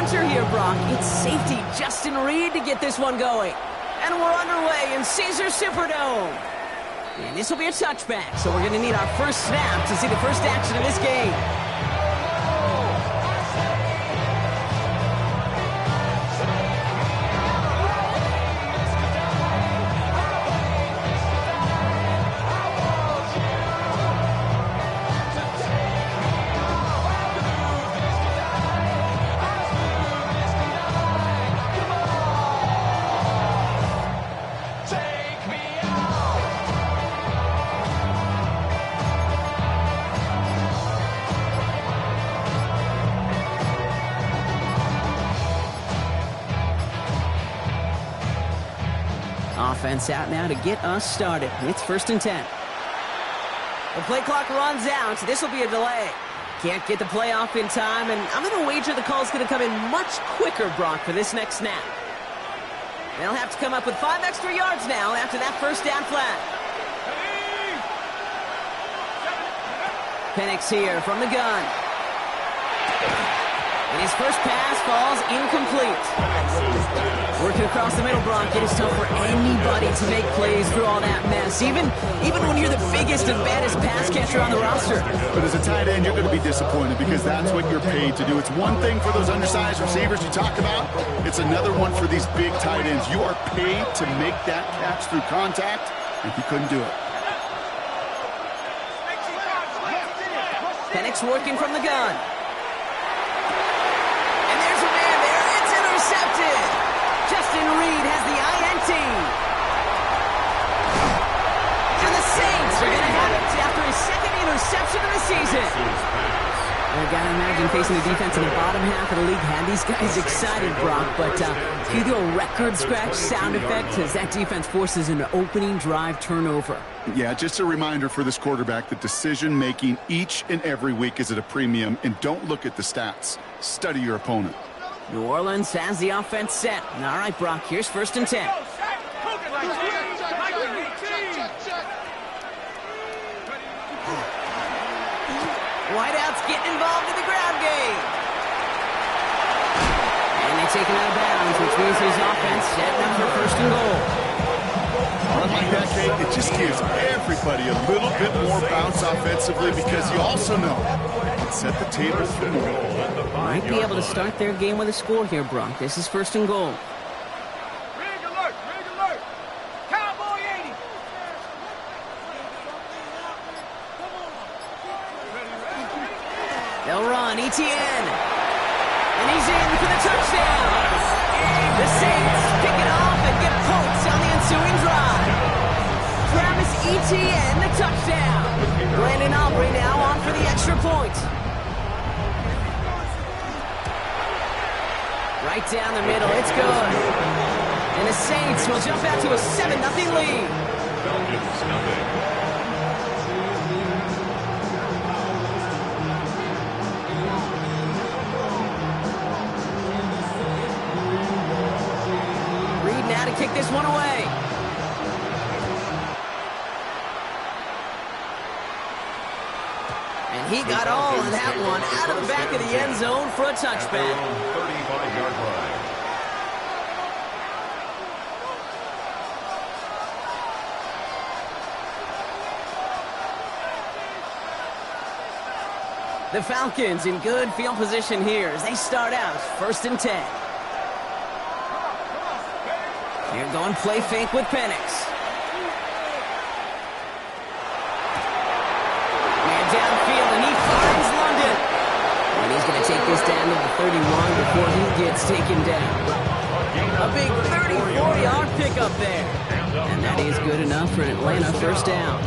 danger here, Brock. It's safety Justin Reed to get this one going. And we're underway in Caesar Superdome. And this will be a touchback, so we're going to need our first snap to see the first action of this game. Offense out now to get us started. It's 1st and 10. The play clock runs out. This will be a delay. Can't get the play off in time, and I'm going to wager the call's going to come in much quicker, Brock, for this next snap. They'll have to come up with 5 extra yards now after that first down flat. Penix here from the gun. And his first pass falls incomplete. Working across the middle, Brock, it is tough for anybody to make plays through all that mess, even when you're the biggest and baddest pass catcher on the roster. But as a tight end, you're going to be disappointed because that's what you're paid to do. It's one thing for those undersized receivers you talk about. It's another one for these big tight ends. You are paid to make that catch through contact, and he couldn't do it. Penix working from the gun. And there's a man there. It's intercepted. Justin Reed has the INT. And the Saints are going to have it after his second interception of the season. I got to imagine facing the defense in the bottom half of the league had these guys excited, Brock. But can you do a record scratch sound effect as that defense forces an opening drive turnover? Yeah, just a reminder for this quarterback that decision-making each and every week is at a premium. And don't look at the stats. Study your opponent. New Orleans has the offense set. All right, Brock, here's 1st and 10. Whiteout's getting involved in the ground game. And they take him out of bounds, which means his offense setting up for 1st and goal. Run like that, Kate, it just gives everybody a little bit more bounce offensively because you also know it set the table for more. Might be able to start their game with a score here, Brock. This is 1st and goal. Rig alert, rig alert. Cowboy 80. They'll run, Etienne. And he's in for the touchdown. The Saints pick it off and get points on the ensuing drive. Travis Etienne, the touchdown. Brandon Aubrey now on for the extra point. Right down the middle, it's good. And the Saints will jump out to a 7-0 lead. Falcons nothing. Now to kick this one away. And he got all of that one out of the back of the end zone for a touchback. 35-yard line. The Falcons in good field position here as they start out 1st and 10. Here going play fake with Penix. Man downfield, and he finds London. And he's going to take this down to the 31 before he gets taken down. A big 34-yard pickup there. And that is good enough for an Atlanta 1st down.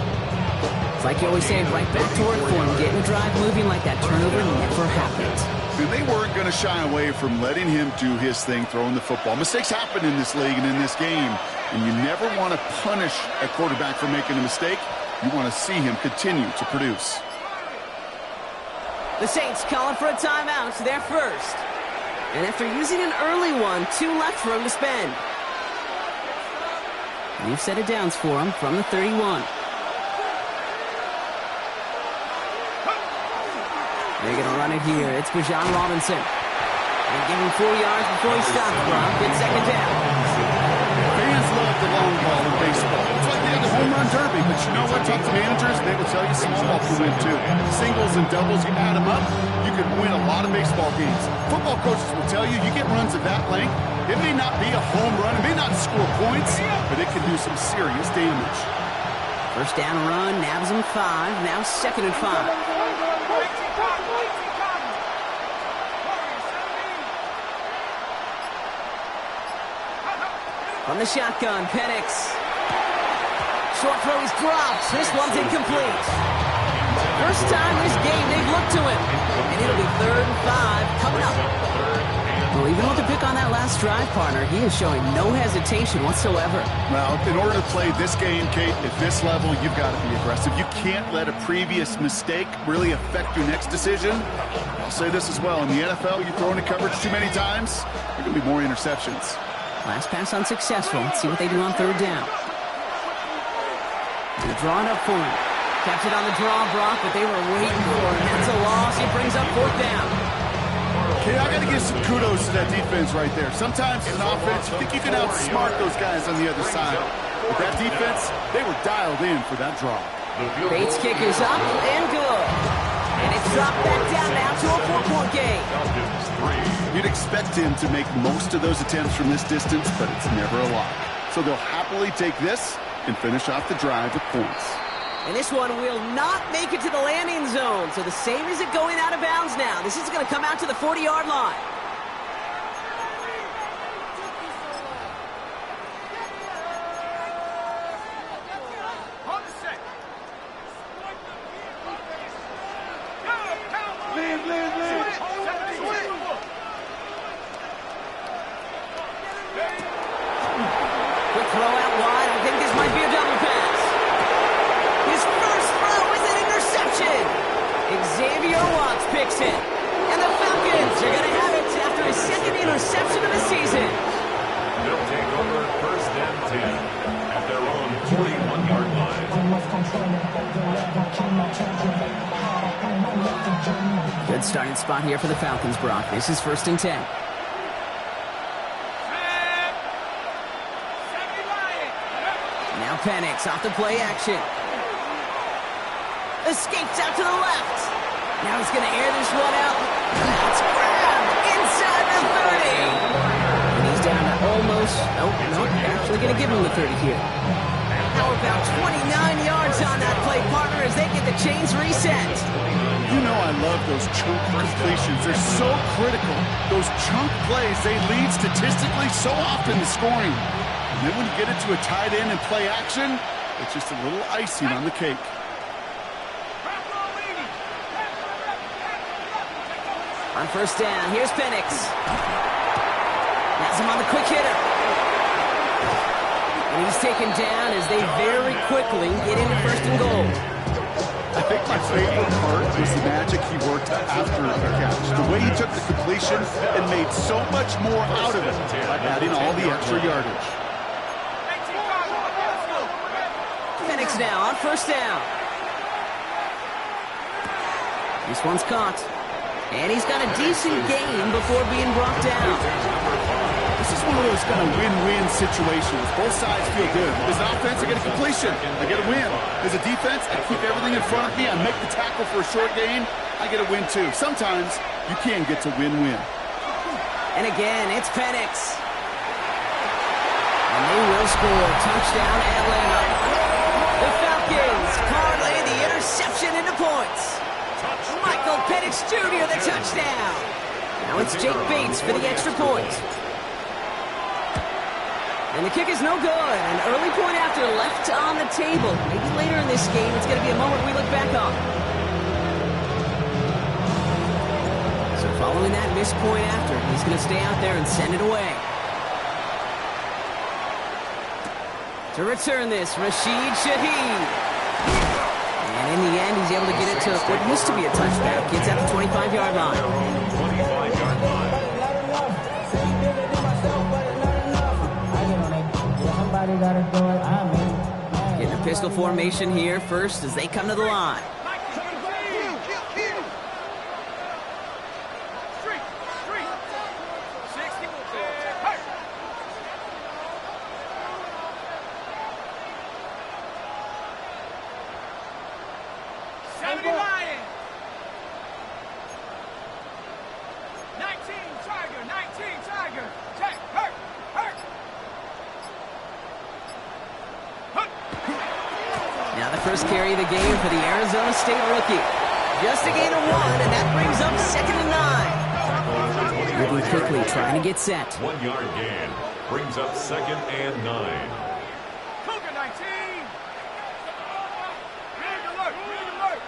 It's like you always say, right back to work for him. Getting a drive moving like that turnover never happened. They weren't going to shy away from letting him do his thing, throwing the football. Mistakes happen in this league and in this game, and you never want to punish a quarterback for making a mistake. You want to see him continue to produce. The Saints calling for a timeout, so they're first. And after using an early one, 2 left for him to spend. New set of downs for him from the 31. They're going to run it here. It's Bijan Robinson. They give him 4 yards before he stops, Brock. Good second down. Fans love the long ball in baseball. It's like they have the home run derby, but you know what? Talk to managers, they will tell you small ball can win too. Singles and doubles, you add them up, you can win a lot of baseball games. Football coaches will tell you, you get runs of that length, it may not be a home run, it may not score points, but it can do some serious damage. First down run, nabs him 5. Now 2nd and 5. From the shotgun, Penix. Short throw is dropped. This one's incomplete. First time this game they've looked to him. And it'll be 3rd and 5 coming up. Well, even with the pick on that last drive, partner, he is showing no hesitation whatsoever. Well, in order to play this game, Kate, at this level, you've got to be aggressive. You can't let a previous mistake really affect your next decision. I'll say this as well. In the NFL, you throw into coverage too many times, there are going to be more interceptions. Last pass unsuccessful. Let's see what they do on 3rd down. They draw it up for him. Kept it on the draw, Brock, but they were waiting for him. That's a loss. He brings up 4th down. Okay, I got to give some kudos to that defense right there. Sometimes in offense, you think you can outsmart those guys on the other side. But that defense, they were dialed in for that draw. Bates' kick is up and good. And it's dropped back down now to a 4-point game. You'd expect him to make most of those attempts from this distance, but it's never a lot. So they'll happily take this and finish off the drive with points. And this one will not make it to the landing zone. So the same as it going out of bounds now. This is going to come out to the 40-yard line. Quick throw out wide. I think this might be a double pass. His first throw is an interception. Xavier Watts picks it. And the Falcons are going to have it after his 2nd interception of the season. They'll take over 1st and 10 at their own 41-yard line. Good starting spot here for the Falcons, Brock. This is 1st and 10. Now Penix off the play action. Escapes out to the left. Now he's going to air this one out. It's grabbed inside the 30. And he's down to almost, nope, actually going to give him the 30 here. Now about 29 yards on that play, partner, as they get the chains reset. You know I love those chunk completions. They're so critical. Those chunk plays, they lead statistically so often to scoring. And then when you get it to a tight end and play action, it's just a little icing on the cake. On 1st down, here's Penix. Has him on the quick hitter. And he's taken down as they very quickly get into 1st and goal. I think my favorite part was the magic he worked after the catch. The way he took the completion and made so much more out of it by adding all the extra yardage. Penix now on 1st down. This one's caught. And he's got a decent gain before being brought down. This is one of those kind of win-win situations. Both sides feel good. As an offense, I get a completion. I get a win. As a defense, I keep everything in front of me. I make the tackle for a short gain. I get a win, too. Sometimes you can get to win-win. And again, it's Penix. And they will score. Touchdown, Atlanta. The Falcons parlay the interception into points. Michael Penix Jr., the touchdown. Now it's Jake Bates for the extra point. And the kick is no good. An early point after left on the table. Maybe later in this game, it's going to be a moment we look back on. So following that missed point after, he's going to stay out there and send it away. To return this, Rashid Shaheed. And in the end, he's able to get it to what used to be a touchback. Gets at the 25-yard line. 25-yard line. Getting a pistol formation here first as they come to the line. Lion. 19 Tiger, 19 Tiger. Check, hurt, hurt. Now the first carry of the game for the Arizona State rookie. Just a gain of 1, and that brings up 2nd and 9. Moving quickly, trying to get set. 1 yard gain. Brings up 2nd and 9. Cougar 19. Rig alert, rig alert.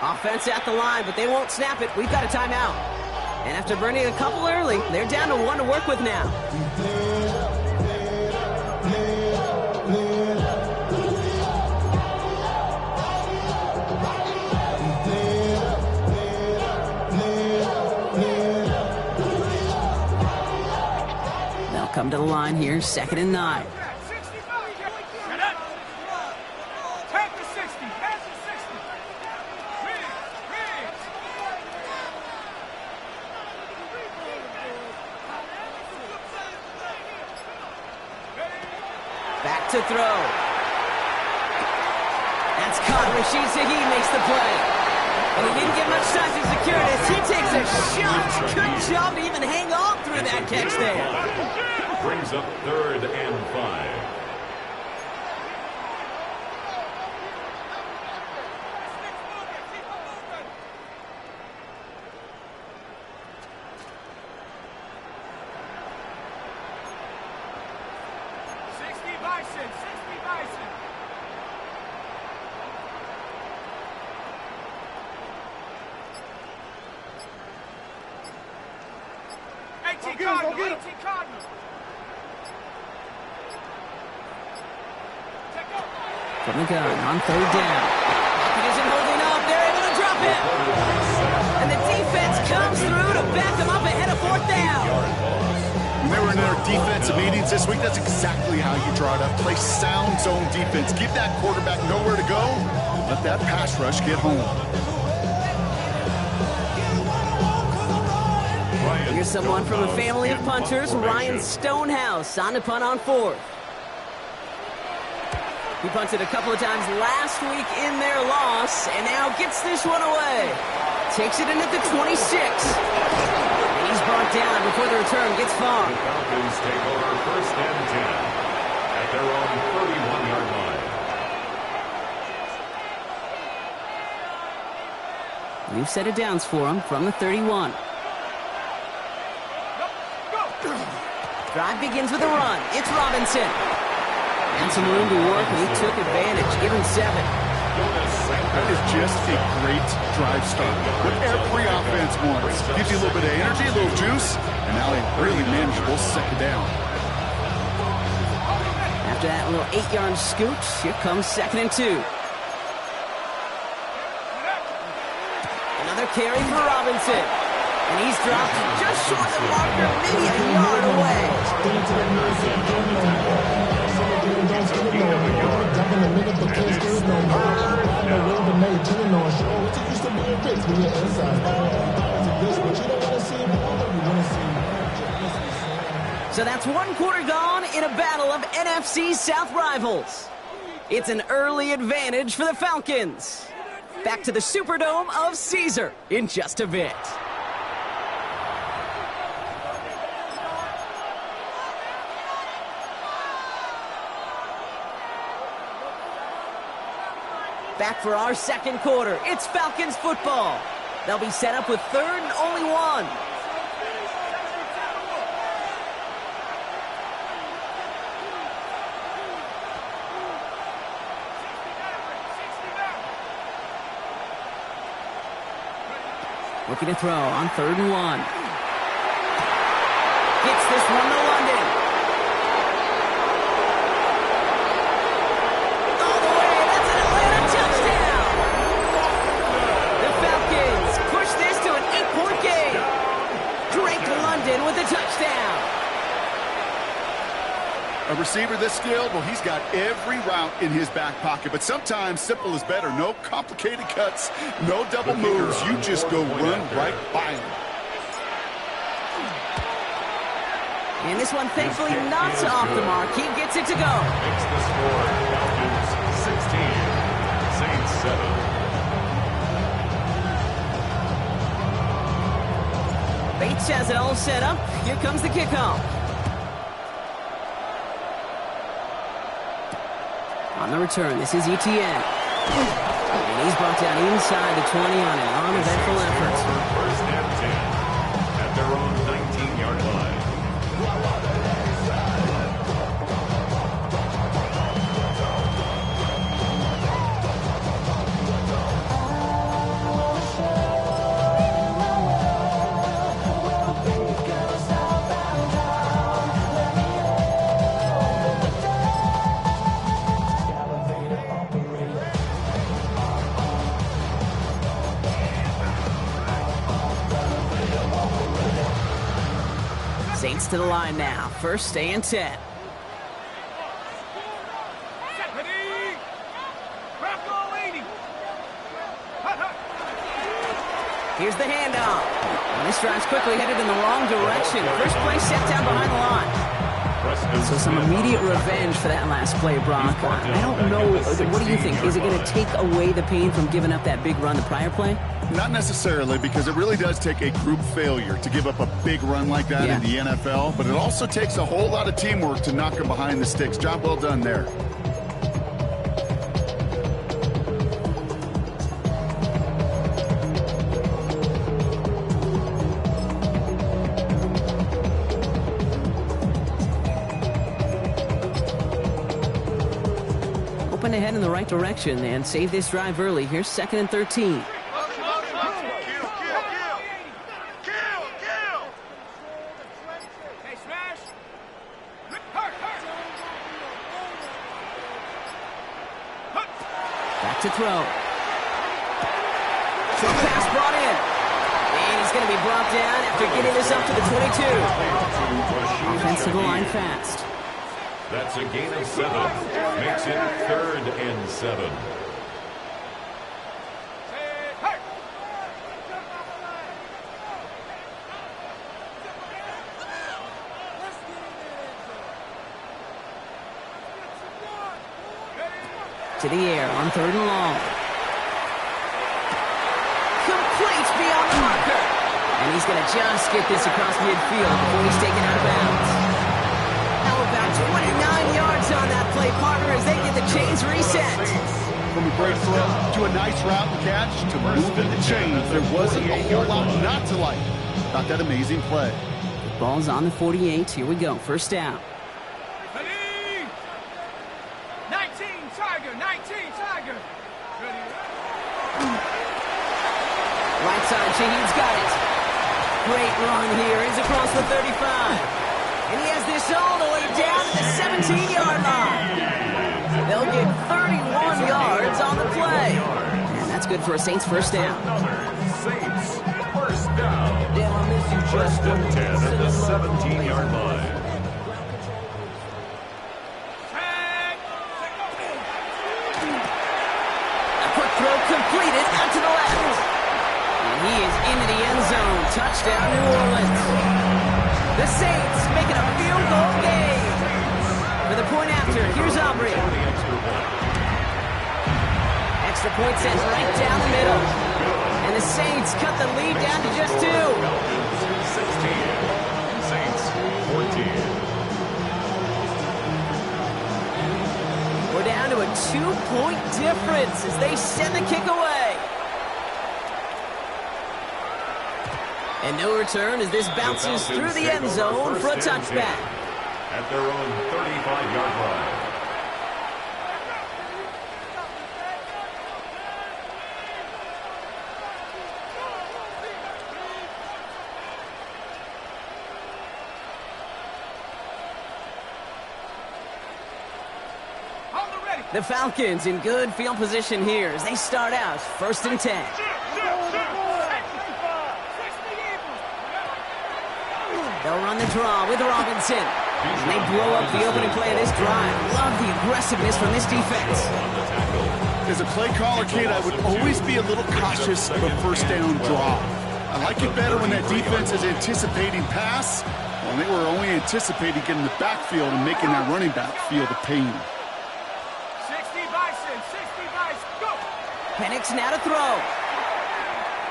Offense at the line, but they won't snap it. We've got a timeout. And after burning a couple early, they're down to 1 to work with now. They'll come to the line here, 2nd and 9. 65. Shut up. Take the 60. Pass the 60. Riggs. Back to throw. That's caught. Rashid Shaheed makes the play. And he didn't get much time to secure this. He takes a shot. Good job to even hang on through that catch there. Brings up 3rd and 5. From the gun on 3rd down. Pocket isn't holding up. They're able to drop him. And the defense comes through to back them up ahead of 4th down. When they were in their defensive meetings this week, that's exactly how you draw it up. Play sound zone defense. Give that quarterback nowhere to go. Let that pass rush get home. Here's someone from a family of punters, Ryan Stonehouse, on to punt on 4th. He punted a couple of times last week in their loss, and now gets this one away. Takes it in at the 26. And he's brought down before the return gets far. The Falcons take over 1st and 10 at their own 31-yard line. New set of downs for him from the 31. Drive begins with a run. It's Robinson. And some room to work, and he took advantage. Give him 7. That is just a great drive start. What every offense wants. Gives you a little bit of energy, a little juice, and now a really manageable 2nd down. After that little 8-yard scooch, here comes 2nd and 2. Another carry for Robinson. And he's dropped just short of the marker, maybe a yard away. So that's 1 quarter gone in a battle of NFC South rivals. It's an early advantage for the Falcons. Back to the Superdome of Caesar in just a bit. Back for our 2nd quarter. It's Falcons football. They'll be set up with 3rd and only 1. Looking to throw on 3rd and 1. Gets this one to London. All the way. That's an Atlanta touchdown. The Falcons push this to an 8-point game. Drake London with a touchdown. A receiver this skilled, well, he's got every route in his back pocket. But sometimes simple is better. No complicated cuts, no double moves. You just go run right by him. And this one, thankfully, not off the mark. He gets it to go. Makes the score Falcons 16, Saints 7. has it all set up. Here comes the kickoff. On the return, this is Etienne. And he's brought down inside the 20 on an uneventful effort. First and 10 at their own 19-yard line. Saints to the line now. First and 10. Here's the handoff. And this drive's quickly headed in the wrong direction. First play set down behind the line. So some immediate revenge for that last play, Brock. I don't know. What do you think? Is it going to take away the pain from giving up that big run the prior play? Not necessarily, because it really does take a group failure to give up a big run like that in the NFL, but it also takes a whole lot of teamwork to knock them behind the sticks. Job well done there. Open ahead in the right direction and save this drive early. Here's 2nd and 13. To throw. Short pass brought in. And he's going to be brought down after getting this up to the 22. Offense to the line fast. That's a gain of 7. Makes it 3rd and 7. To the air on 3rd and long. Complete beyond the marker. And he's going to just get this across midfield before he's taken out of bounds. How about 29 yards on that play, partner, as they get the chains reset. From a great throw to a nice route and catch to moving the chains. There wasn't a whole lot not to like about that amazing play. The ball's on the 48. Here we go. First down. Right side, Shaheed's got it. Great run here. He's across the 35. And he has this all the way down to the 17-yard line. They'll get 31 yards on the play. And that's good for a Saints first down. Saints first down. First and 10 at the 17-yard line. A quick throw completed out to the left. He is into the end zone. Touchdown, New Orleans. The Saints making a field goal game. For the point after, here's Aubrey. Extra point sent right down the middle. And the Saints cut the lead down to just 2. 16. Saints 14. We're down to a 2-point difference as they send the kick away. And no return as this bounces through the end zone for a touchback. At their own 35-yard line. The Falcons in good field position here as they start out 1st and 10. They'll run the draw with Robinson. And they blow up the opening play of this drive. Love the aggressiveness from this defense. As a play caller, kid, I would always be a little cautious of a first down draw. I like it better when that defense is anticipating pass, when they were only anticipating getting the backfield and making that running back feel the pain. 60 Bison, go! Penix now to throw.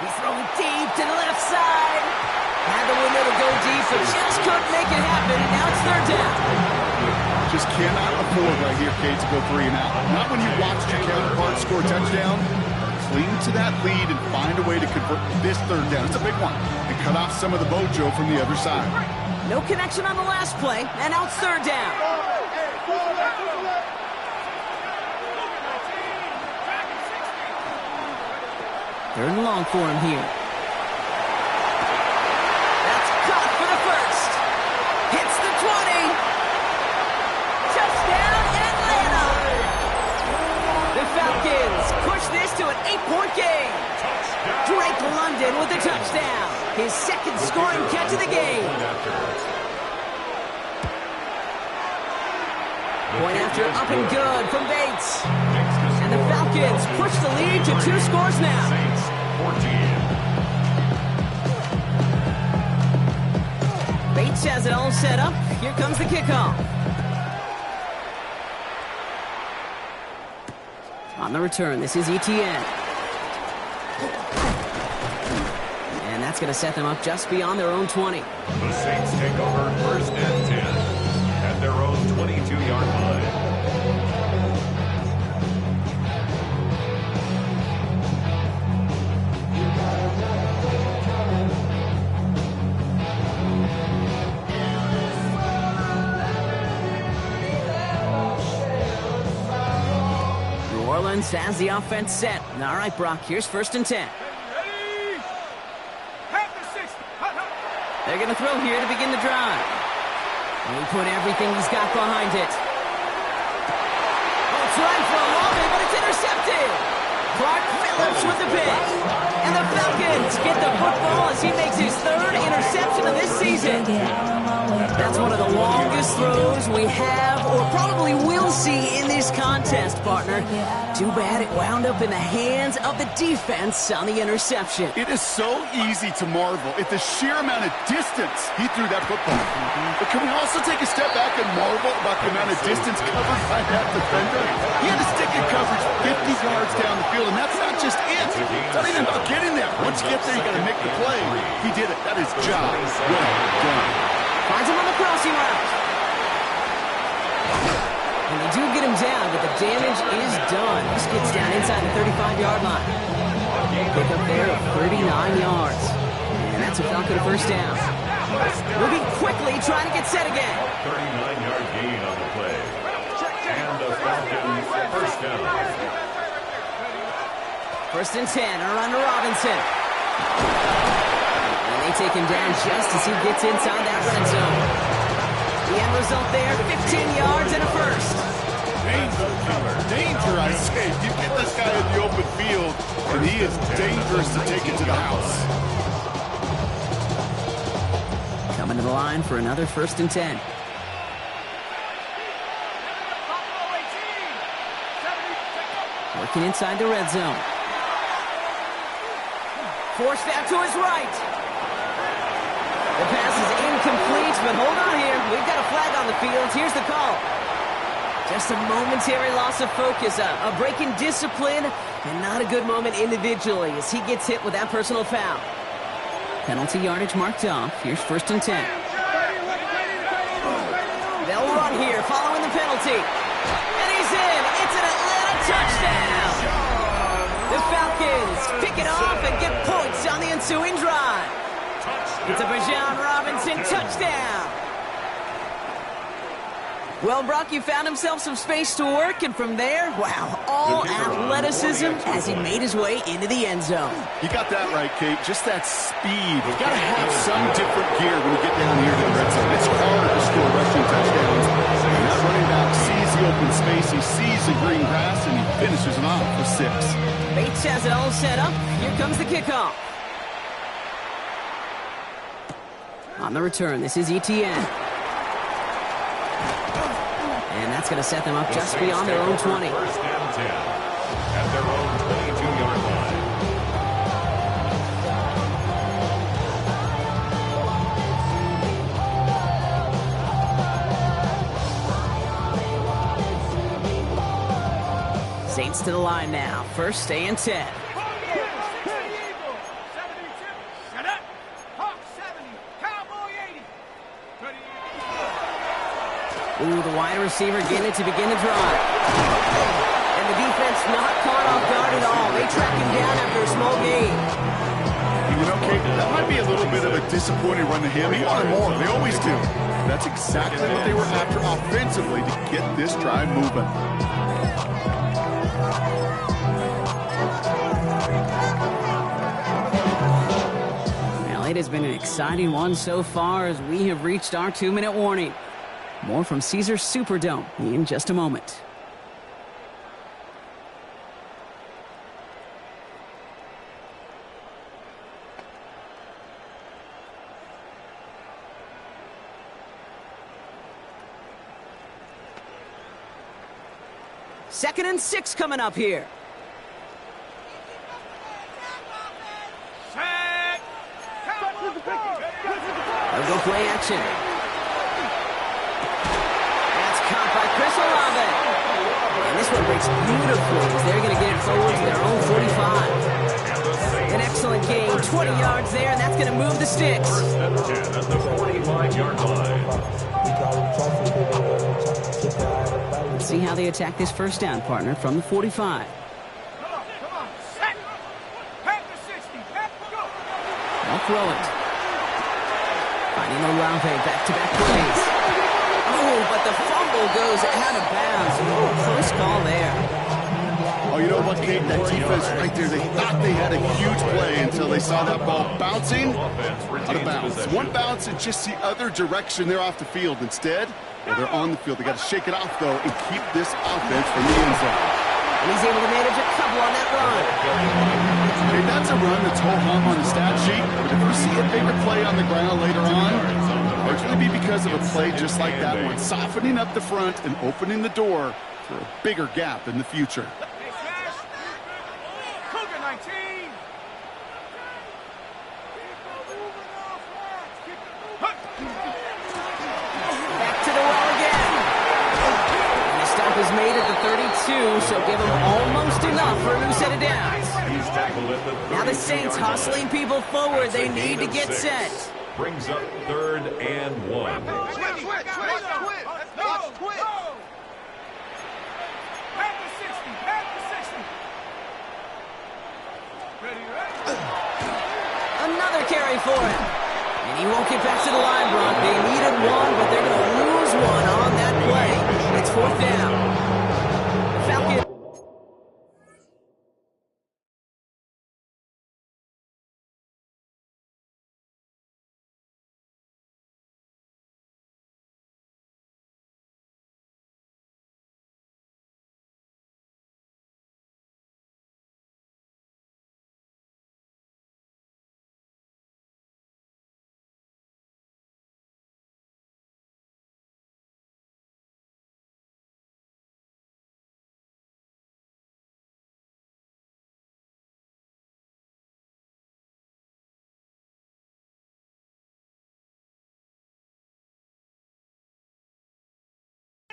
He's throwing deep to the left side. Had the window to go deep, but just couldn't make it happen. Now it's third down. Just cannot afford right here, Kate, to go 3 and out. Not when you watched your counterpart score a touchdown. Cling to that lead and find a way to convert this third down. It's a big one. And cut off some of the mojo from the other side. No connection on the last play, and now it's third down. Third and long for him here. That's caught for the first. Hits the 20. Touchdown, Atlanta. The Falcons push this to an 8-point game. Drake London with the touchdown. His second scoring catch of the game. Point after up and good from Bates. And the Falcons push the lead to 2 scores now. Bates has it all set up. Here comes the kickoff. On the return, this is Etienne. And that's going to set them up just beyond their own 20. The Saints take over first and 10 at their own 22-yard line. Has the offense set. All right, Brock, here's first and 10. Ready? Half the 60. They're going to throw here to begin the drive. And he put everything he's got behind it. Oh, it's right for a long way, but it's intercepted. Clark Phillips with the pick. And the Falcons get the football as he makes his third interception of this season. That's one of the longest throws we have or probably will see in this contest, partner. Too bad it wound up in the hands of the defense on the interception. It is so easy to marvel at the sheer amount of distance he threw that football. But can we also take a step back and marvel about the amount of distance covered by that defender? He had to stick in coverage 50 yards down the field, and that's not just it. It's not even about getting there. Once you get there, you got to make the play. He did it. That is job well done. Finds him on the crossing route. And they do get him down, but the damage is done. This gets down inside the 35-yard line. Pick up there of 39 yards. And that's a Falcon first down. Moving quickly, trying to get set again. 39-yard gain on the play. And the Falcons first down. First and 10, around to Robinson. And they take him down just as he gets inside that red zone. The end result there, 15 yards and a first. Danger, I say. You get this guy in the open field, and he is dangerous to take it to the house. Coming to the line for another first and 10. Working inside the red zone. Forced out to his right. The pass is incomplete, but hold on here. We've got a flag on the field. Here's the call. Just a momentary loss of focus, a break in discipline, and not a good moment individually as he gets hit with that personal foul. Penalty yardage marked off. Here's first and 10. They'll run here following the penalty. And he's in. It's an Atlanta touchdown. The Falcons pick it off and get points on the ensuing drive. It's a Bijan Robinson touchdown. Well, Brock, you found himself some space to work, and from there, wow, all athleticism as he made his way into the end zone. You got that right, Kate. Just that speed. You got to have some different gear when you get down here to the red zone. It's hard to score rushing touchdowns. And that running back sees the open space, he sees the green grass, and he finishes it off for 6. Bates has it all set up. Here comes the kickoff. On the return, this is Etienne. And that's going to set them up just beyond their own 20. First and 10 at their own 22-yard line. Saints to the line now. First and 10. Ooh, the wide receiver getting it to begin the drive. And the defense not caught off guard at all. They track him down after a small gain. You know, Kate, that might be a little bit of a disappointing run to him. He wanted more. They always do. That's exactly what they were after offensively to get this drive moving. Well, it has been an exciting one so far as we have reached our 2-minute warning. More from Caesars Superdome in just a moment. Second and 6 coming up here. Set. They'll go play action. That's caught by Chris Olave. And this one breaks beautifully as they're going to get it forward to their own 45. An excellent gain, 20 yards there, and that's going to move the sticks. First and 10 at the 45-yard line. Let's see how they attack this first down, partner, from the 45. Come on. Set. Pack the 60. Pack, go. They'll throw it. Finding Olave, back-to-back plays. Oh, but the fumble goes out of bounds. Oh, close call there. Oh, you know what, Kate? That defense right there, they thought they had a huge play until they saw that ball bouncing out of bounds. One bounce and just the other direction. They're off the field. Instead, they're on the field. They got to shake it off, though, and keep this offense from the end zone. And he's able to manage a couple on that run. Okay, that's a run that's ho-hum on the stat sheet, but if you see a bigger play on the ground later on, it'll largely be because of a play just like that one, softening up the front and opening the door for a bigger gap in the future. Cougar 19. Back to the well again. And the stop is made at the 32, so give them almost enough for a new set of downs. He's tackled at the 32-yard Now the Saints line. hustling people forward. They need to get 6. set. Brings up 3rd and 1. Let's go. Pack the 60. Pack the 60. Ready. Another carry for him. And he won't get back to the line, Brock. They needed one, but they're going to lose one on that play. It's 4th down. Falcons.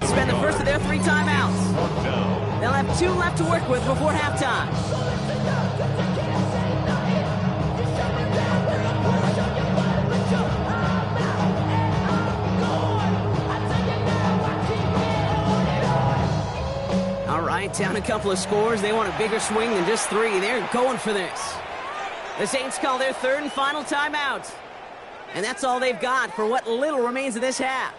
Spend the first of their 3 timeouts. They'll have 2 left to work with before halftime. All right, down a couple of scores. They want a bigger swing than just 3. They're going for this. The Saints call their 3rd and final timeout. And that's all they've got for what little remains of this half.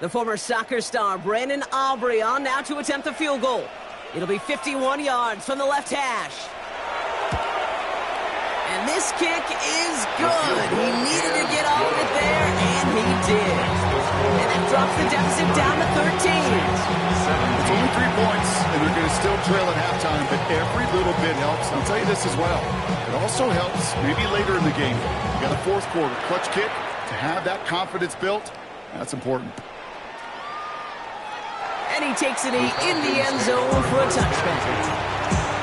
The former soccer star, Brandon Aubrey, on now to attempt the field goal. It'll be 51 yards from the left hash. And this kick is good. He needed to get all of it there, and he did. And that drops the deficit down to 13. It's only 3 points, and they're going to still trail at halftime, but every little bit helps. I'll tell you this as well. It also helps maybe later in the game. You got a 4th quarter clutch kick. To have that confidence built, that's important. And he takes it in the end zone for a touchback.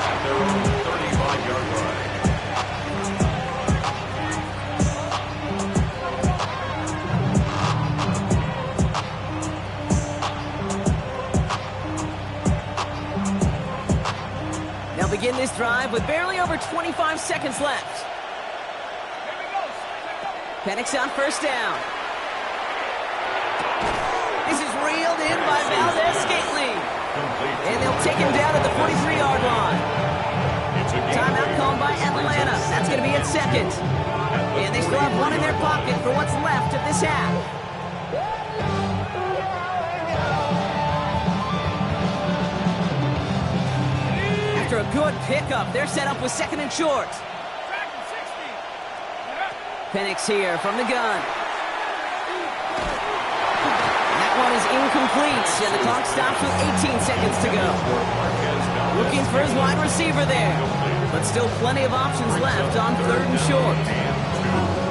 At their own 35-yard line. drive with barely over 25 seconds left. Penix on first down. This is reeled in by Valdez-Scantling. And they'll take him down at the 43-yard line. Timeout called by Atlanta. That's going to be at second. And they still have one in their pocket for what's left of this half. After a good pickup, they're set up with second and short. Penix here from the gun. That one is incomplete, and the clock stops with 18 seconds to go. Looking for his wide receiver there, but still plenty of options left on third and short.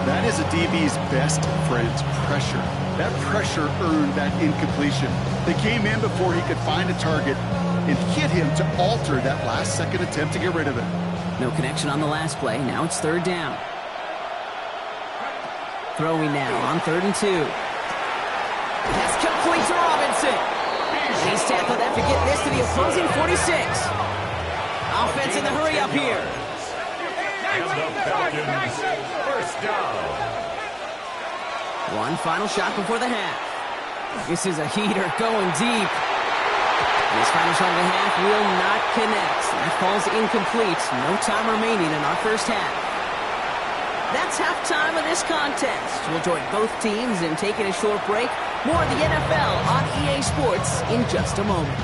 That is a DB's best friend, pressure. That pressure earned that incompletion. They came in before he could find a target and hit him to alter that last-second attempt to get rid of it. No connection on the last play. Now it's third down. Throwing now on third and 2. Pass complete to Robinson. And he's tackled after getting this to the opposing 46. Offense in the hurry up here. And the Falcons, first down. One final shot before the half. This is a heater going deep. This final shot of the half will not connect. That falls incomplete. No time remaining in our first half. That's halftime of this contest. We'll join both teams in taking a short break. More of the NFL on EA Sports in just a moment.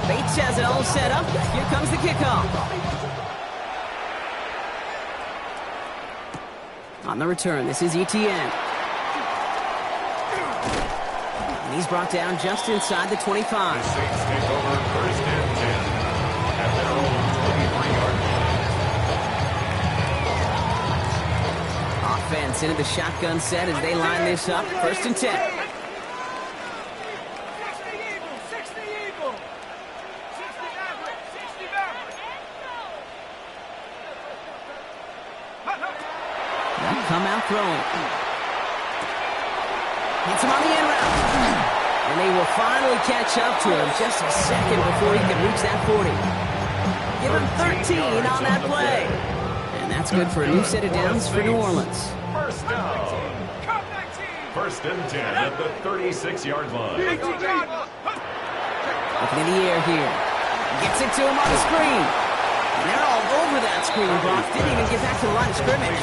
Bates has it all set up. Here comes the kickoff. On the return, this is Etienne. And he's brought down just inside the 25. The Saints take over first and 10 at their own 23-yard line. Offense into the shotgun set as they line this up. First and 10. 60 Eagle, 60 Eagle. 60 Maverick, 60 Maverick. They'll come out throwing. Hits him on the end route. And they will finally catch up to him just a second before he can reach that 40. Give him 13 on that play. And that's good for a new set of downs for New Orleans. First down. First and 10 at the 36-yard line. Looking in the air here. Gets it to him on the screen. And they're all over that screen, Brock. Didn't even get back to the line of scrimmage.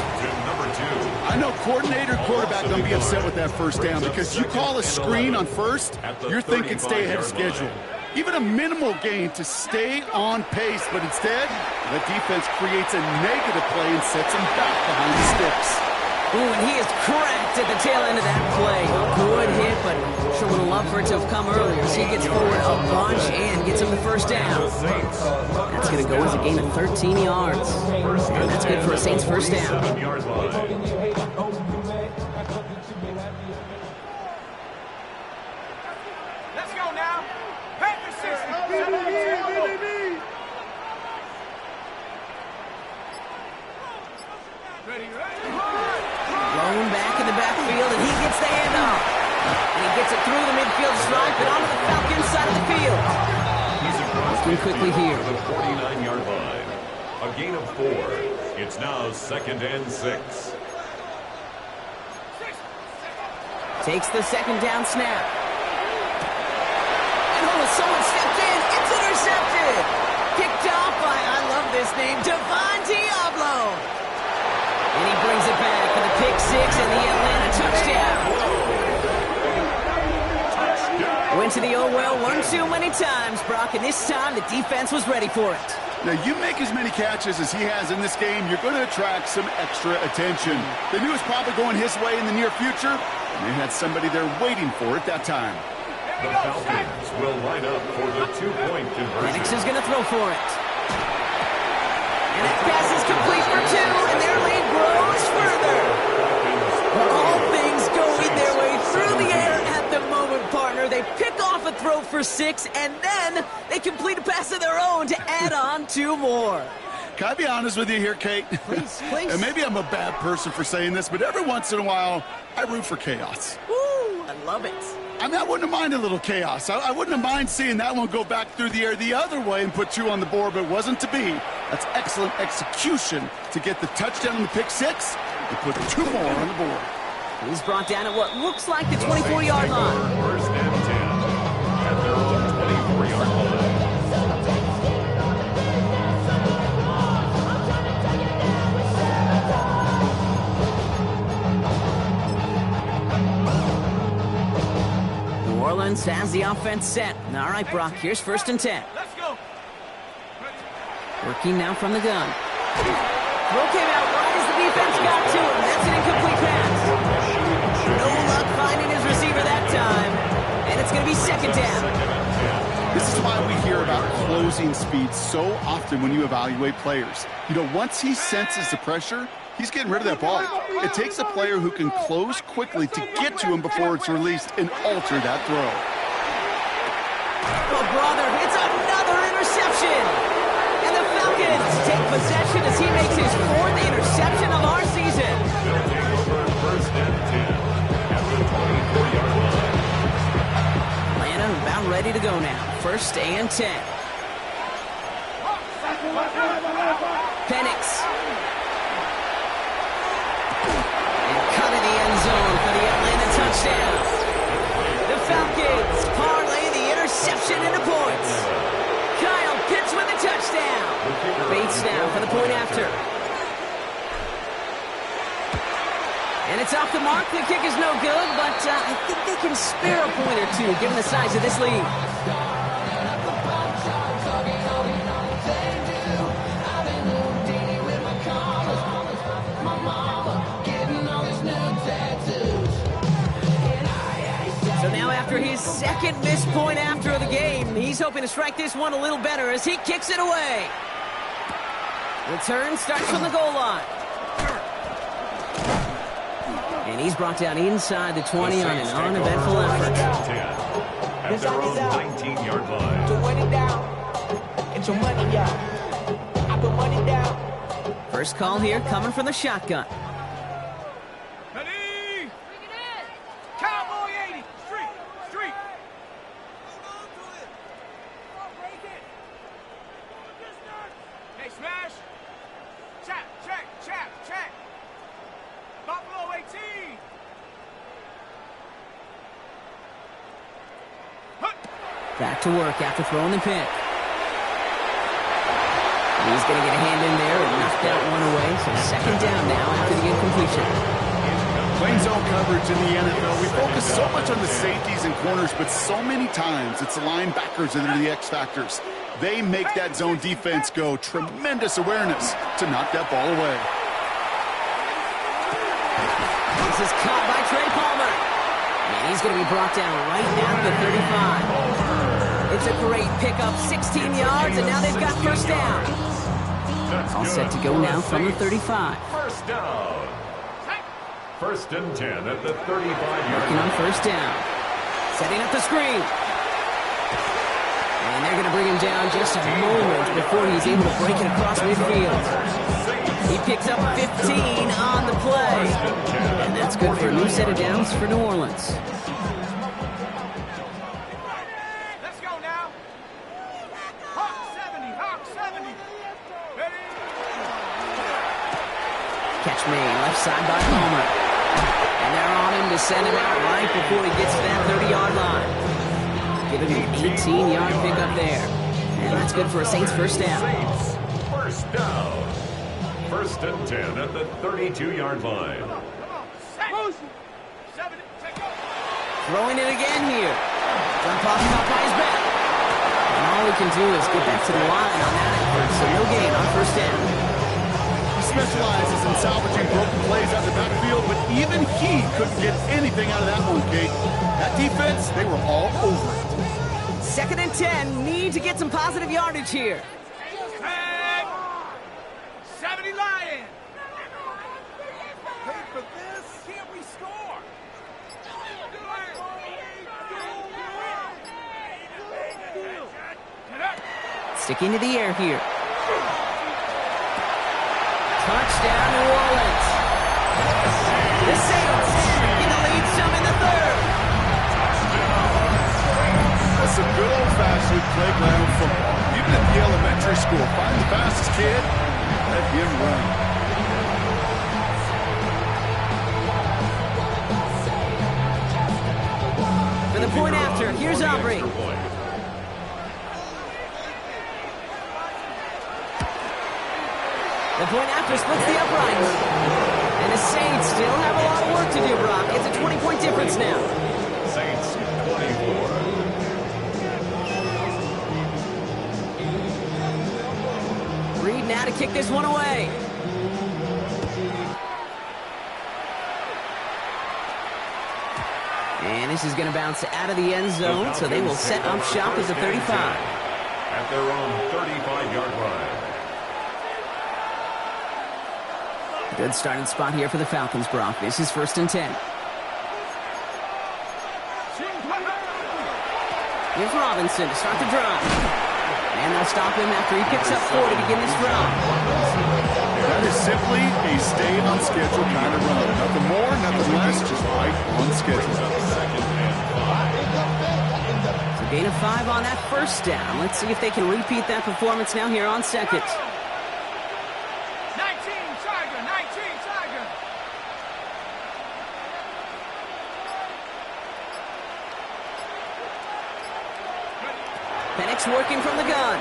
Number 2. I know coordinator, quarterback don't be upset with that first down because you call a screen on first, you're thinking stay ahead of schedule. Even a minimal gain to stay on pace, but instead, the defense creates a negative play and sets him back behind the sticks. Ooh, and he is cracked at the tail end of that play. Good hit, but sure would have loved for it to have come earlier. So he gets forward a bunch and gets him the first down. That's going to go as a gain of 13 yards. And that's good for a Saints first down. 7-yard line. Let's go now. Packers 60. Ready? Thrown back in the backfield, and he gets the handoff. And he gets it through the midfield stripe and onto the Falcons side of the field. Looking quickly here. The 49-yard line. A gain of 4. It's now second and 6. Takes the second down snap. And someone stepped in. It's intercepted. Picked off by, I love this name, Devon Diablo. And he brings it back for the pick 6 and the Atlanta touchdown. Went to the oh well one too many times, Brock, and this time the defense was ready for it. Now, you make as many catches as he has in this game, you're going to attract some extra attention. They knew it was probably going his way in the near future, and they had somebody there waiting for it that time. The Falcons will line up for the 2-point conversion. Penix is going to throw for it. And that pass is complete for 2, and their lead grows further. All things going their way through the air at the moment, partner. They pick off a throw for 6, and then they complete a pass of their own to add on 2 more. Can I be honest with you here, Kate? Please, please. And maybe I'm a bad person for saying this, but every once in a while, I root for chaos. Woo, I love it. I mean, I wouldn't mind a little chaos. I wouldn't mind seeing that one go back through the air the other way and put 2 on the board, but it wasn't to be. That's excellent execution to get the touchdown on the pick 6 and put 2 more on the board. He's brought down at what looks like the 24-yard line. First and 10 at their own 24-yard line. New Orleans has the offense set. All right, Brock, here's 1st and 10. Let's go. Working now from the gun. Throw came out right as the defense got to him. That's an incomplete pass. No luck finding his receiver that time. And it's going to be 2nd down. This is why we hear about closing speed so often when you evaluate players. You know, once he senses the pressure, he's getting rid of that ball. It takes a player who can close quickly to get to him before it's released and alter that throw. Oh, brother, it's another interception. And the Falcons take possession as he makes his 4th interception of our season. First and 10 at the 24-yard line. Atlanta about ready to go now. 1st and 10. Penix. And cut in the end zone for the Atlanta touchdown. The Falcons parlay the interception into points. Kyle Pitts with a touchdown. Bates now for the point after. And it's off the mark. The kick is no good, but I think they can spare a point or 2 given the size of this lead. So now after his 2nd missed point after the game, he's hoping to strike this one a little better as he kicks it away. Return starts from the goal line. And he's brought down inside the 20 on an uneventful effort. At their own 19-yard line. To win it down. Get your money up. I put money down. First call here coming from the shotgun. Ready? Cowboy 80. Street. Hey, smash. Check. Buffalo 18. Back to work after throwing the pick. He's going to get a hand in there and knock that one away. So 2nd down now after the incompletion. Playing zone coverage in the NFL, we focus so much on the safeties and corners, but so many times it's the linebackers that are the X factors. They make that zone defense go. Tremendous awareness to knock that ball away. This is caught by Trey Palmer. And he's going to be brought down right at the 35. It's a great pickup, 16 yards, and now they've got 1st down. All set to go now from the 35. First down. 1st and 10 at the 35-yard Working on 1st down. Setting up the screen. And they're going to bring him down just a moment before he's able to break it across midfield. He picks up 15 on the play. And that's good for a new set of downs for New Orleans. Let's go now. Hawk 70. Ready? Catch made left side by Palmer. And they're on him to send him out right before he gets to that 30-yard line. Give him an 18-yard pickup there. And that's good for a Saints 1st down. First down. 1st and 10 at the 32-yard line. Throwing it again here. Jump off by his back. And all we can do is get back to the line on that effort. So no gain on 1st down. He specializes in salvaging broken plays out of the backfield, but even he couldn't get anything out of that one, Kate. That defense, they were all over it. 2nd and 10. Need to get some positive yardage here. 70 Lions. Pay for this. Can't we score? Sticking to the air here. Touchdown, New Orleans. The Saints in the lead some in the 3rd. some good old-fashioned playground football. Even at the elementary school, find the fastest kid, let him run. For the point after, here's Aubrey. The point after splits the uprights. And the Saints still have a lot of work to do, Brock. It's a 20-point difference now. Saints 24. Reed now to kick this one away. And this is going to bounce out of the end zone, so they will set up shop at the 35. At their own 35-yard line. Good starting spot here for the Falcons, Brock. This is 1st and 10. Here's Robinson to start the drive. And they'll stop him after he picks up 4 to begin this drive. That is simply a stay-on-schedule kind of run. Nothing more, nothing less, just right on schedule. So gain of 5 on that 1st down. Let's see if they can repeat that performance now here on 2nd. Working from the gun.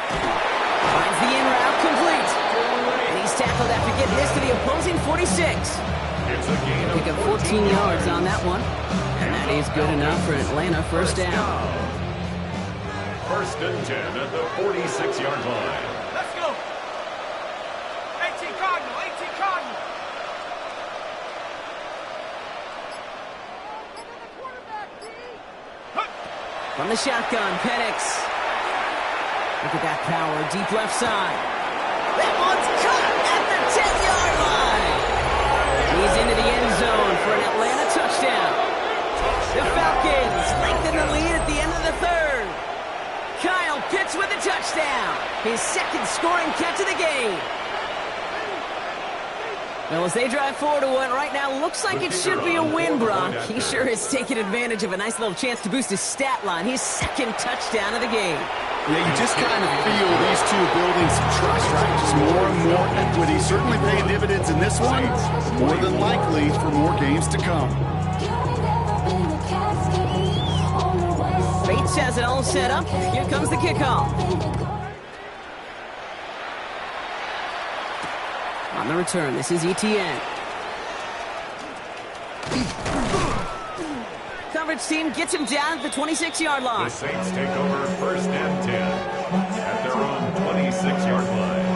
Finds the in route complete. And he's tackled after getting this to the opposing 46. Pick up 14 yards on that one. And that is good enough for Atlanta 1st down. 1st and 10 at the 46-yard line. Let's go. 18 Cardinal, 18 Cardinal. From the shotgun, Penix. Look at that power, deep left side. That one's caught at the 10-yard line. He's into the end zone for an Atlanta touchdown. The Falcons lengthen the lead at the end of the 3rd. Kyle Pitts with a touchdown. His 2nd scoring catch of the game. Well, as they drive forward to what right now looks like it should be a win, Brock. He sure is taking advantage of a nice little chance to boost his stat line. His 2nd touchdown of the game. Yeah, you just kind of feel these two building some trust, right? Just more and more equity. Certainly paying dividends in this one. More than likely for more games to come. Bates has it all set up. Here comes the kickoff. On the return, this is ETN. Coverage team gets him down at the 26-yard line. The Saints take over 1st and 10 at their own 26-yard line.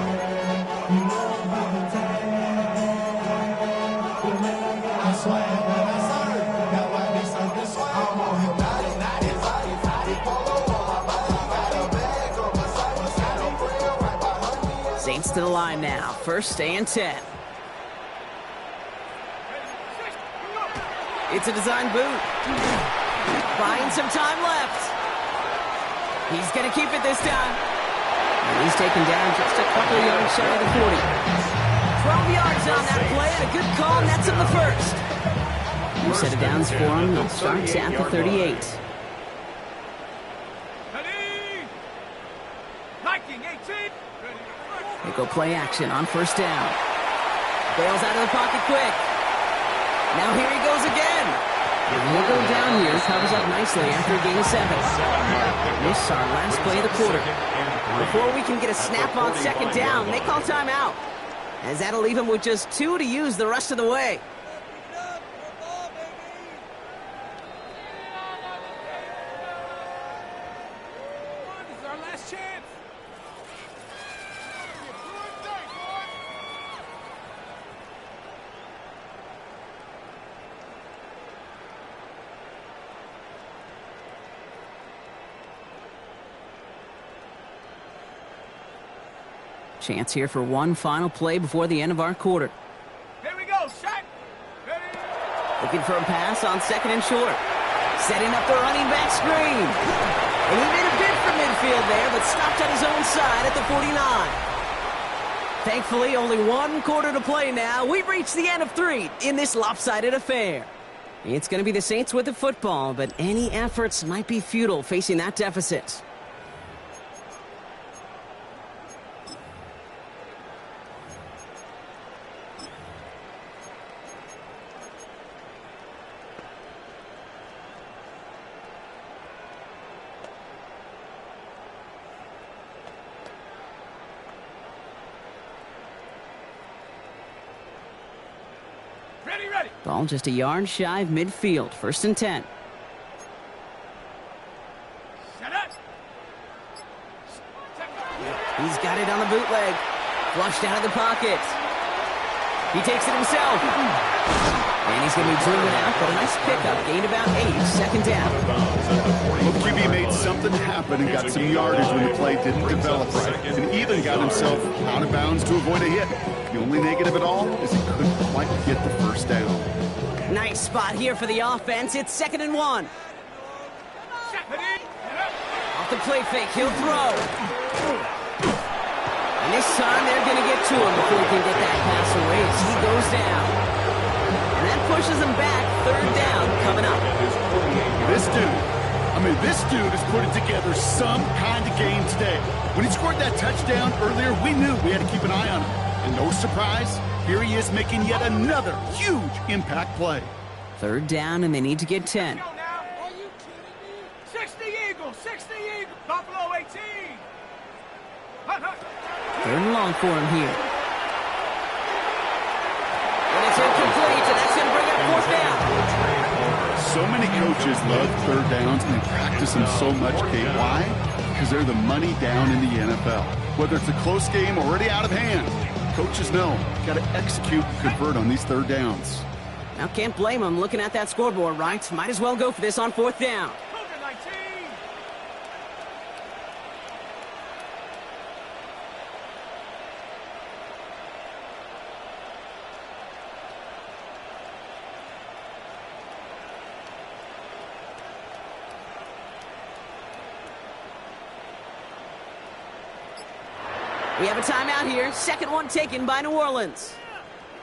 Saints to the line now. 1st and 10. It's a design boot. Buying some time left. He's going to keep it this time. And he's taken down just a couple of yards shy of the 40. 12 yards on that play and a good call, and that's in the 1st. New set of downs for him. It starts at the 38. They go play action on 1st down. Bails out of the pocket quick. Now here he goes again. And he'll go down here. Covers up nicely after a gain of 7. This is our last play of the quarter. Before we can get a snap on 2nd down, they call timeout. As that'll leave him with just 2 to use the rest of the way. This is our last chance. Chance here for one final play before the end of our quarter. Here we go, shot. Ready? Looking for a pass on 2nd and short. Setting up the running back screen. And he made a bid for midfield there, but stopped on his own side at the 49. Thankfully, only 1 quarter to play now. We've reached the end of 3 in this lopsided affair. It's going to be the Saints with the football, but any efforts might be futile facing that deficit. Ready. Ball just a yard shy of midfield. 1st and 10. Set up. He's got it on the bootleg. Flushed out of the pocket. He takes it himself. And he's going to be driven out, but a nice pickup. Gained about 8. 2nd down. Well, QB made something happen and got some yardage when the play didn't develop right. And even got himself out of bounds to avoid a hit. The only negative at all is he couldn't quite get the 1st down. Nice spot here for the offense. It's 2nd and 1. Off the play fake, he'll throw. And this time they're going to get to him before he can get that pass away as he goes down. And that pushes him back. 3rd down coming up. This dude is putting together some kind of game today. When he scored that touchdown earlier, we knew we had to keep an eye on him. And no surprise, here he is making yet another huge impact play. 3rd down, and they need to get 10. Are you kidding me? 60 Eagles, Buffalo 18. 3rd and long for him here. And it's incomplete, and that's going to bring up 4th down. So many coaches love 3rd downs and they practice them so much, Kate. Why? Because they're the money down in the NFL. Whether it's a close game already out of hand, coaches know got to execute and convert on these 3rd downs. Now can't blame him looking at that scoreboard, right? Might as well go for this on 4th down. We have a timeout here. 2nd one taken by New Orleans.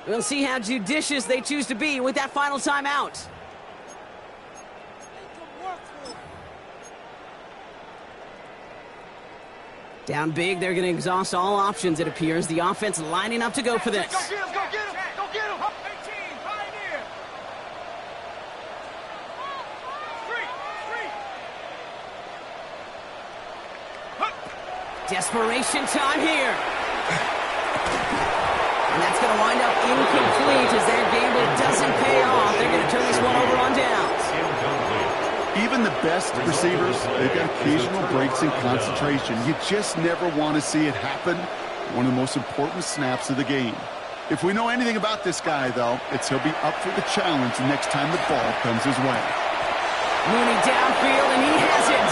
We'll see how judicious they choose to be with that final timeout. Down big, they're going to exhaust all options, it appears. The offense lining up to go for this. Go get him! Go get him! 18, Pioneer! Desperation time here. And that's going to wind up incomplete as their gamble doesn't pay off. They're going to turn this one over on downs. Even the best receivers, they've got occasional breaks in concentration. You just never want to see it happen. One of the most important snaps of the game. If we know anything about this guy, though, it's he'll be up for the challenge the next time the ball comes his way. Mooney downfield, and he has it.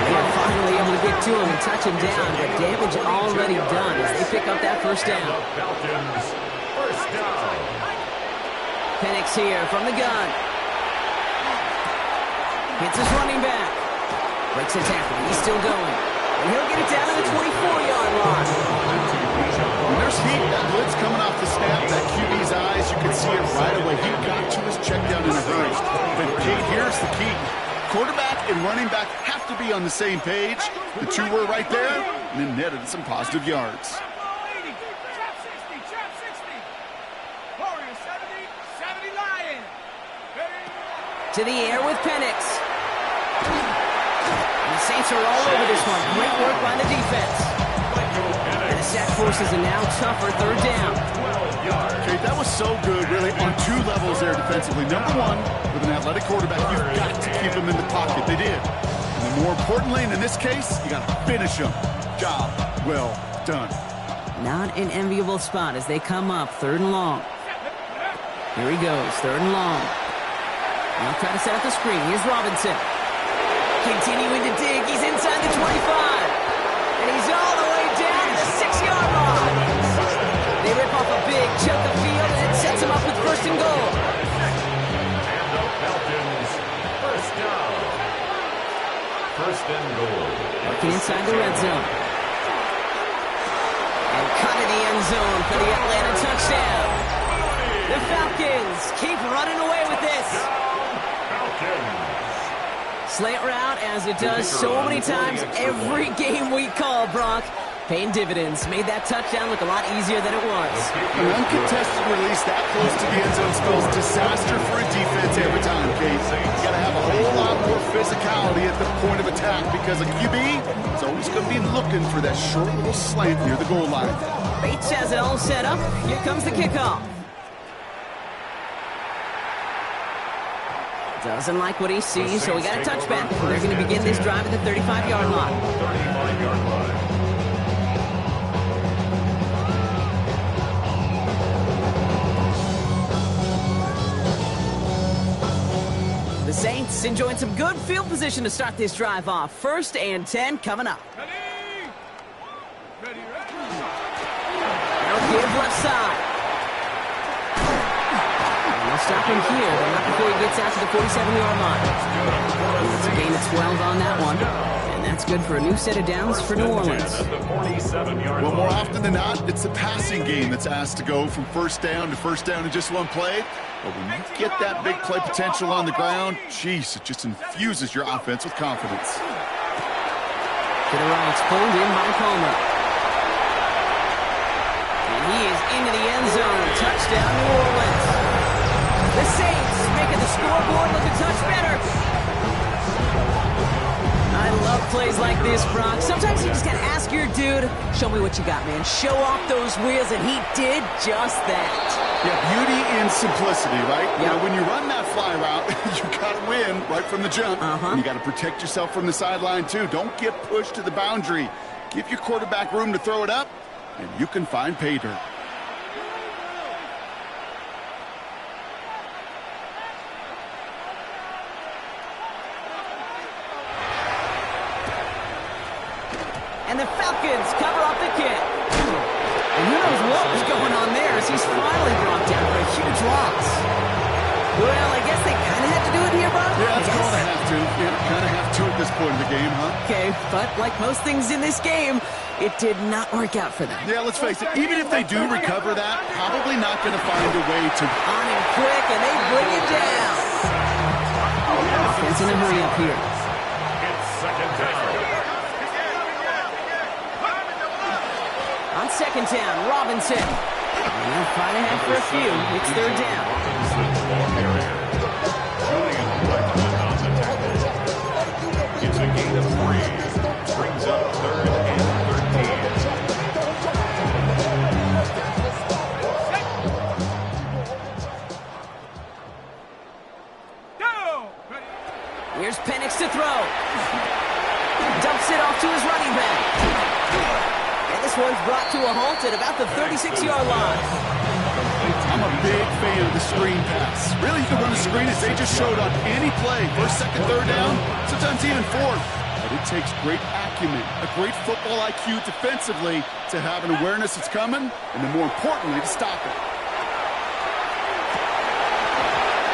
They're finally able to get to him and touch him down, but damage already done as they pick up that 1st down. Falcons, 1st down. Penix here from the gun. Hits his running back. Breaks a tackle. He's still going. And he'll get it down to the 24-yard line. There's heat. That blitz coming off the snap. That QB's eyes, you can see it right away. He got to his check down in a hurry. But Kate, here's the key. Quarterback and running back have to be on the same page. The two were right there, and then netted some positive yards. Trap 60. Warriors 70 Lion. To the air with Penix. And the Saints are all over this one. Great work by the defense. And the sack forces a now tougher 3rd down. Okay, that was so good, really, on 2 levels there defensively. Number one, with an athletic quarterback, you've got to keep him in the pocket. They did. And then more importantly, and in this case, you got to finish him. Job well done. Not an enviable spot as they come up 3rd and long. Here he goes, 3rd and long. Now try to set up the screen. Here's Robinson. Continuing to dig. He's inside the 25. And he's all the way down to the 6-yard line. They rip off a big chunk of field, and it sets him up with 1st and goal. And the Falcons, 1st down. 1st and goal. Working inside the red zone. And cut in the end zone for the Atlanta touchdown. The Falcons keep running away with this. Slant route, as it does so many times every game we call, Brock. Paying dividends. Made that touchdown look a lot easier than it was. An uncontested release that close to the end zone spells disaster for a defense every time, Kate. You got to have a whole lot more physicality at the point of attack because a QB is always going to be looking for that short little slant near the goal line. Bates has it all set up. Here comes the kickoff. Doesn't like what he sees, so we got a touchback. They're going to begin this drive at the 35-yard line. 35-yard line. The Saints enjoying some good field position to start this drive off. 1st and 10 coming up. Ready? Ready, ready. They'll give left side. And they'll stop him here, but not before he gets out to the 47-yard line. It's a gain of 12 on that one. And that's good for a new set of downs for New Orleans. Well, more often than not, it's the passing game that's asked to go from first down in just one play. But when you get that big play potential on the ground, geez, it just infuses your offense with confidence. To the right, pulled in by Palmer. And he is into the end zone. Touchdown, New Orleans. The Saints making the scoreboard look a touch better. I love plays like this, Brock. Sometimes you just gotta ask your dude, show me what you got, man. Show off those wheels, and he did just that. Yeah, beauty in simplicity, right? Yep. Now, when you run that fly route, you got to win right from the jump. And you got to protect yourself from the sideline, too. Don't get pushed to the boundary. Give your quarterback room to throw it up, and you can find pay dirt. And the Falcons cover up the kick. And who knows what was going on there as he's finally brought down for a huge loss. Well, I guess they kind of had to do it here, Brock. Yeah, it's going to have to. Yeah, kind of have to at this point in the game, huh? Okay, but like most things in this game, it did not work out for them. Yeah, let's face it. Even if they do recover that, probably not going to find a way to... On him quick, and they bring it down. Offense in a hurry up here. It's 2nd down. On 2nd down, Robinson. And they'll fight ahead for a few. It's 3rd down. It's a gain of 3. Brings up 3rd and 13. Go! Ready? Here's Penix to throw. Dumps it off to his running back. And this one's brought to a halt at about the 36-yard line. I'm a big fan of the screen pass. Really, you can run a screen as they just showed on any play. 1st, 2nd, 3rd down, sometimes even 4th. But it takes great acumen, a great football IQ defensively to have an awareness it's coming, and then more importantly, to stop it.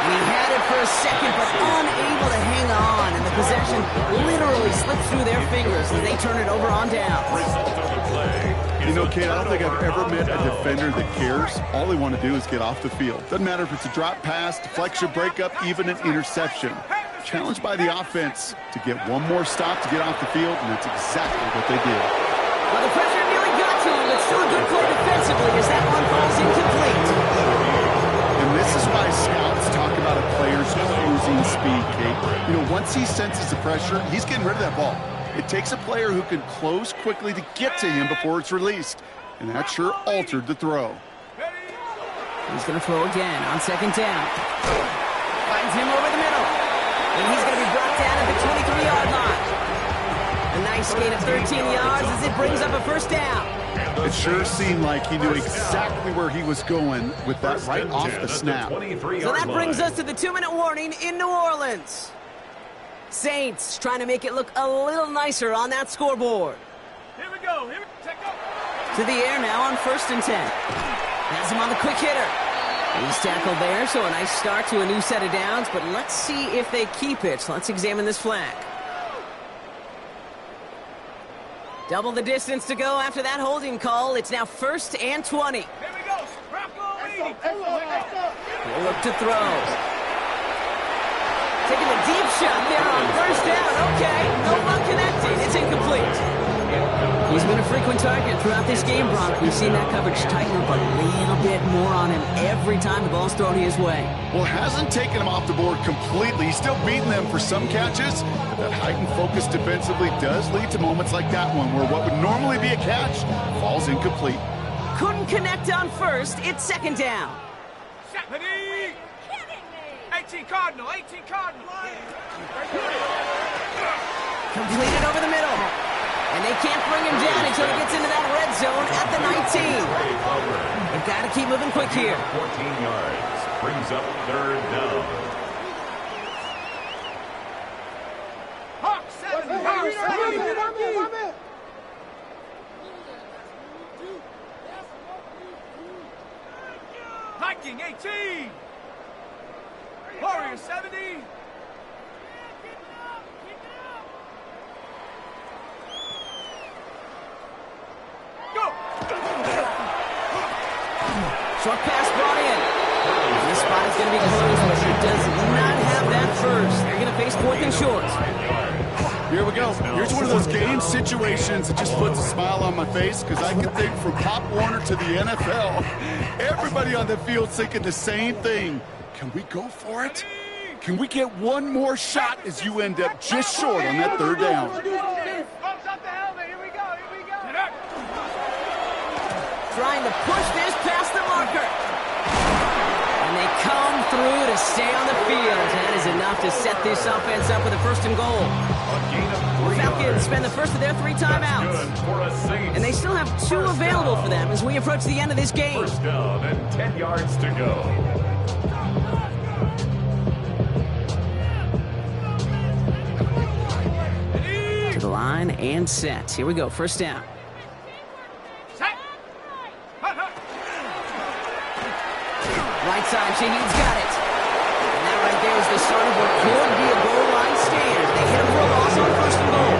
He had it for a second, but unable to hang on, and the possession literally slipped through their fingers as they turn it over on down. Result of the play. You know, Kate, I don't think I've ever met a defender that cares. All they want to do is get off the field. Doesn't matter if it's a drop pass, deflection, breakup, even an interception. Challenged by the offense to get one more stop to get off the field, and that's exactly what they did. Well, the pressure nearly got to him, but still a good play defensively as that one falls incomplete. And this is why scouts talk about a player's closing speed, Kate. You know, once he senses the pressure, he's getting rid of that ball. It takes a player who can close quickly to get to him before it's released. And that sure altered the throw. He's going to throw again on 2nd down. Finds him over the middle. And he's going to be brought down at the 23-yard line. A nice gain of 13 yards as it brings up a 1st down. It sure seemed like he knew exactly where he was going with that right off the snap. So that brings us to the 2-minute warning in New Orleans. Saints trying to make it look a little nicer on that scoreboard. Here we go. Here we take up. To the air now on 1st and 10. Has him on the quick hitter. He's tackled there, so a nice start to a new set of downs, but let's see if they keep it. Let's examine this flag. Double the distance to go after that holding call. It's now 1st and 20. Here we go. Bronco lead. He'll look to throw. Taking a deep shot there on first down. Okay, no one connecting. It's incomplete. He's been a frequent target throughout this game, Brock. We've seen that coverage tighten up a little bit more on him every time the ball's thrown his way. Well, hasn't taken him off the board completely. He's still beating them for some catches. But that heightened focus defensively does lead to moments like that one where what would normally be a catch falls incomplete. Couldn't connect on first. It's second down. 18 Cardinal, 18 Cardinal. Completed over the middle. And they can't bring him down until he gets into that red zone at the 19. They've got to keep moving quick here. 14 yards. Brings up third down. Hawk 70, Hawk 70. Viking 18. Warrior 70. Go! Short pass brought in. This spot is going to be closed, but he does not have that first. They're going to face fourth and short. Here we go. Here's one of those game situations that just puts a smile on my face because I can think from Pop Warner to the NFL, everybody on the field thinking the same thing. Can we go for it? Can we get one more shot as you end up just short on that third down? Bumps up the helmet. Here we go. Here we go. Trying to push this past the marker. And they come through to stay on the field. That is enough to set this offense up with a first and goal. Falcons spend the first of their 3 timeouts. And they still have 2 available for them as we approach the end of this game. First down and 10 yards to go. To the line and set. Here we go. First down. Set. Right side, Shaheed's got it. And that right there is the start of what could be a goal line stand. They hit him for a loss on first and goal.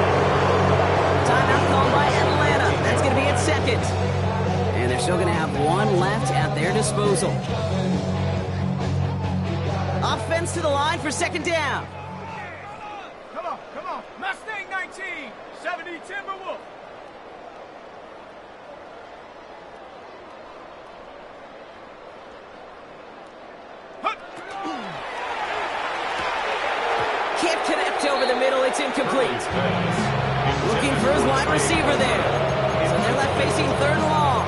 Timeout called by Atlanta. That's going to be at second. And they're still going to have 1 left at their disposal. Offense to the line for second down. Come on, come on. Mustang 19, 70 Timberwolf. Can't connect over the middle. It's incomplete. Looking for his wide receiver there. So they're left facing third and long.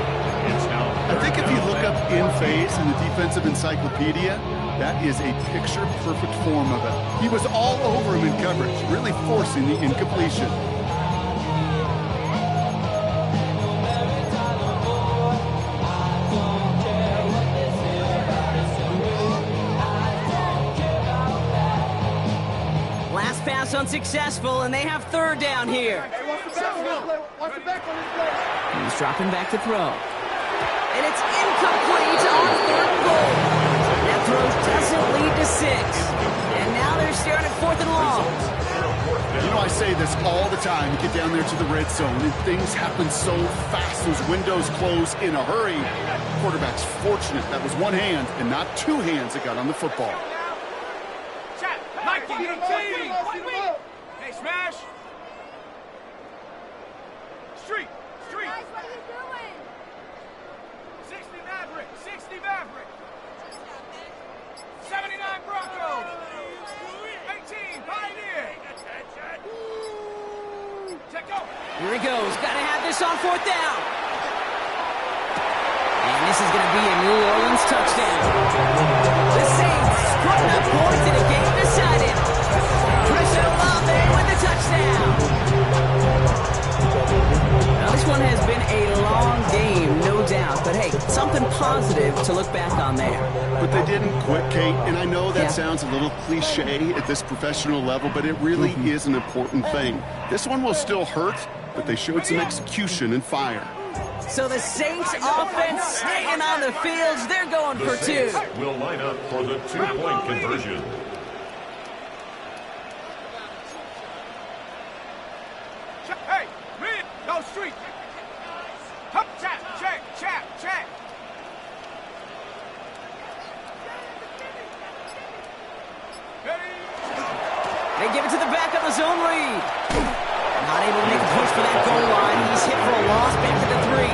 I think if you look up in phase in the defensive encyclopedia, that is a picture-perfect form of it. He was all over him in coverage, really forcing the incompletion. Last pass unsuccessful, and they have third down here. He's dropping back to throw. And it's incomplete on third and goal. That throw doesn't lead to 6. And now they're staring at fourth and long. You know, I say this all the time. You get down there to the red zone, and things happen so fast. Those windows close in a hurry. Quarterback's fortunate that was one hand and not 2 hands that got on the football. Chat, Nike 18. Hey, smash. Street, street. Guys, what are you doing? 60 Maverick, 60 Maverick. 79 Bronco. 18 Pioneer. Check go. Here he goes. Got to have this on fourth down. And this is going to be a New Orleans touchdown. The Saints putting up points in a game decided. Christian Olave with the touchdown. Now, this one has been a long game, no doubt. But, hey, something positive to look back on there. But they didn't quit, Kate, and I know that sounds a little cliche at this professional level, but it really is an important thing. This one will still hurt, but they showed some execution and fire. So the Saints offense staying on the fields. They're going for 2. Will line up for the 2-point conversion. Hey, mid, no street. Hup, chat, check, chat, check. his own lead. Not able to make a push for that goal line. He's hit for a loss, back to the 3.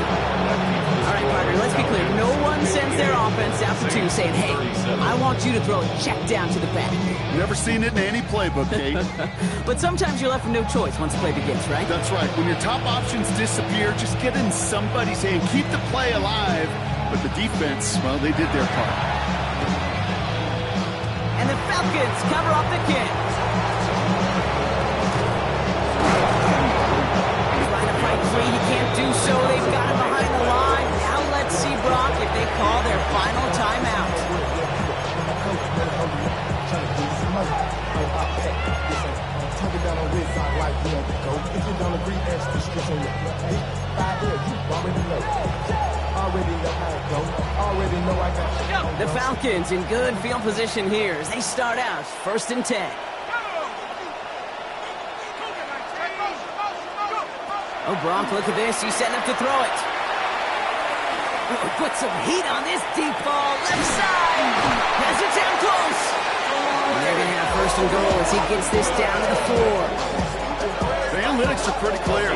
All right, partner, let's be clear. No one sends their offense out to 2 saying, hey, I want you to throw a check down to the back. Never seen it in any playbook, Kate. But sometimes you're left with no choice once the play begins, right? That's right. When your top options disappear, just get in somebody's hand. Keep the play alive. But the defense, well, they did their part. And the Falcons cover off the kick. Trying to fight free. He can't do so. They've got him behind the line. Now let's see, Brock, if they call their final timeout. The Falcons in good field position here as they start out 1st and 10. Oh, Brock, look at this. He's setting up to throw it. Put some heat on this deep ball. Left side. Has it down close. And they're going to have 1st and goal as he gets this down to the 4. The analytics are pretty clear.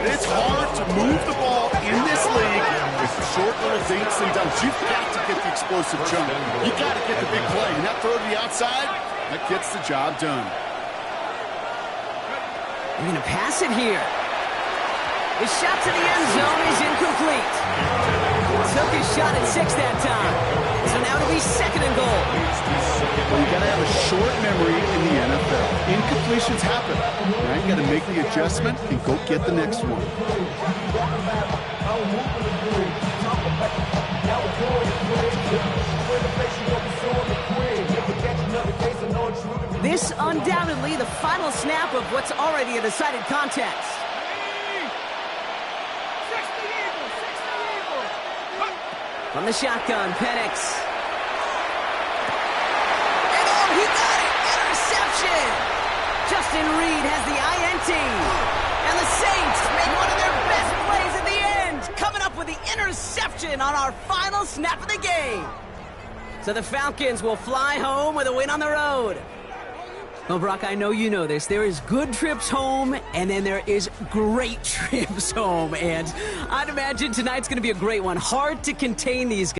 It's hard to move the ball in this league with short little dinks and dunks. You've got to get the explosive jump. You've got to get the big play. And that throw to the outside, that gets the job done. They're going to pass it here. The shot to the end zone is incomplete. Took his shot at 6 that time. So now it'll be 2nd and goal. Well, you got to have a short memory in the NFL. Incompletions happen. Now you got to make the adjustment and go get the next one. This undoubtedly the final snap of what's already a decided contest. From the shotgun, Penix. And oh, he got it! Interception! Justin Reed has the INT. And the Saints make one of their best plays at the end, coming up with the interception on our final snap of the game. So the Falcons will fly home with a win on the road. Well, Brock, I know you know this. There is good trips home, and then there is great trips home. And I'd imagine tonight's going to be a great one. Hard to contain these guys.